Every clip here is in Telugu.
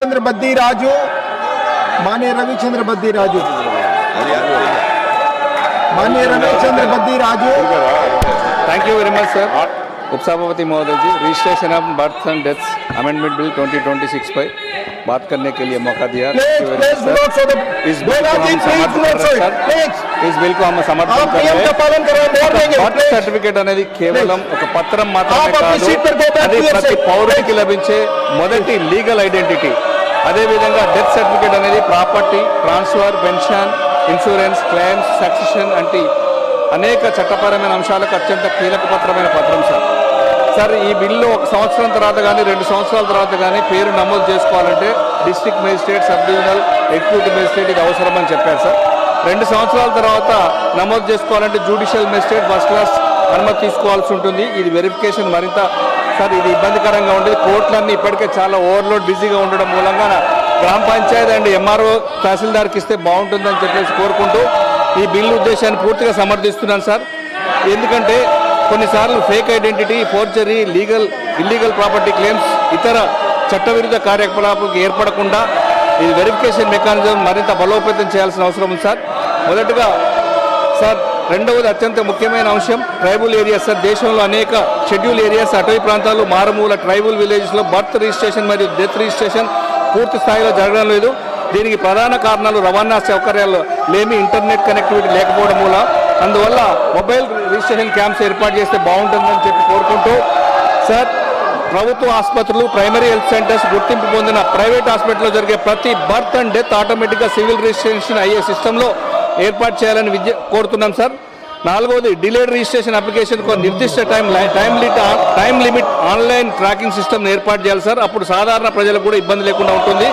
रविचंद्र बद्दी राजू, माननीय रविचंद्र बद्दी राजू, माननीय Ravichandra Baddi Raju. Thank you very much sir. उपसभापति महोदय जी, registration of birth and deaths amendment bill 2026 पर बात करने के लिए मौका दिया। इस बिल को हम समर्थन कर रहे हैं। बर्थ सर्टिफिकेट అనేది కేవలం ఒక పత్రం మాత్రమే కాదు, అది ప్రతి పౌరుడికి లభించే మొదటి లీగల్ ఐడెంటిటీ. అదేవిధంగా డెత్ సర్టిఫికేట్ అనేది property transfer, pension, insurance, claims, succession వంటి అనేక చట్టపరమైన అంశాలకు అత్యంత కీలకపత్రమైన పత్రం సార్. ఈ బిల్లు 1 సంవత్సరం తర్వాత కానీ 2 సంవత్సరాల తర్వాత కానీ పేరు నమోదు చేసుకోవాలంటే district magistrate, sub divisional, executive magistrate ఇది అవసరమని చెప్పారు సార్. 2 సంవత్సరాల తర్వాత నమోదు చేసుకోవాలంటే జ్యుడిషియల్ మేజిస్ట్రేట్ ఫస్ట్ క్లాస్ అనుమతి తీసుకోవాల్సి ఉంటుంది. ఇది వెరిఫికేషన్ మరింత సార్ ఇది ఇబ్బందికరంగా ఉండేది. కోర్టులన్నీ ఇప్పటికే చాలా ఓవర్లోడ్ బిజీగా ఉండడం మూలంగా గ్రామ పంచాయతీ అండ్ ఎంఆర్ఓ తహసీల్దార్కి ఇస్తే బాగుంటుందని చెప్పేసి కోరుకుంటూ ఈ బిల్లు ఉద్దేశాన్ని పూర్తిగా సమర్థిస్తున్నాను సార్. ఎందుకంటే కొన్నిసార్లు fake identity, forgery, illegal property claims, ఇతర చట్టవిరుద్ధ కార్యకలాపాలకు ఏర్పడకుండా ఈ వెరిఫికేషన్ మెకానిజం మరింత బలోపేతం చేయాల్సిన అవసరం ఉంది సార్. మొదటగా సార్, రెండవది అత్యంత ముఖ్యమైన అంశం ట్రైబల్ ఏరియాస్ సార్. దేశంలో అనేక షెడ్యూల్ ఏరియాస్, అటవీ ప్రాంతాలు, మారుమూల ట్రైబల్ విలేజెస్లో బర్త్ రిజిస్ట్రేషన్ మరియు డెత్ రిజిస్ట్రేషన్ పూర్తి స్థాయిలో జరగడం లేదు. దీనికి ప్రధాన కారణాలు రవాణా సౌకర్యాలు లేమి, ఇంటర్నెట్ కనెక్టివిటీ లేకపోవడం మూల. అందువల్ల మొబైల్ రిజిస్ట్రేషన్ క్యాంప్స్ ఏర్పాటు చేస్తే బాగుంటుందని చెప్పి కోరుకుంటూ సార్, ప్రభుత్వ ఆసుపత్రులు, ప్రైమరీ హెల్త్ సెంటర్స్, గుర్తింపు పొందిన ప్రైవేట్ హాస్పిటల్లో జరిగే ప్రతి బర్త్ అండ్ డెత్ ఆటోమేటిక్గా సివిల్ రిజిస్ట్రేషన్ అయ్యే సిస్టంలో ఏర్పాటు చేయాలని కోరుతున్నాం సార్. 4వది డిలేడ్ రిజిస్ట్రేషన్ అప్లికేషన్కు నిర్దిష్ట time limit online tracking system ఏర్పాటు చేయాలి సార్. అప్పుడు సాధారణ ప్రజలకు కూడా ఇబ్బంది లేకుండా ఉంటుంది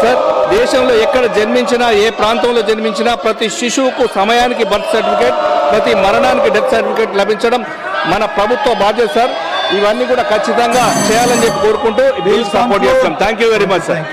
సార్. దేశంలో ఎక్కడ జన్మించినా, ఏ ప్రాంతంలో జన్మించినా ప్రతి శిశువుకు సమయానికి బర్త్ సర్టిఫికేట్, ప్రతి మరణానికి డెత్ సర్టిఫికేట్ లభించడం మన ప్రభుత్వ బాధ్యత సార్. ఇవన్నీ కూడా ఖచ్చితంగా చేయాలని చెప్పి కోరుకుంటూ బిల్ సపోర్ట్ చేస్తాం. Thank you very much sir.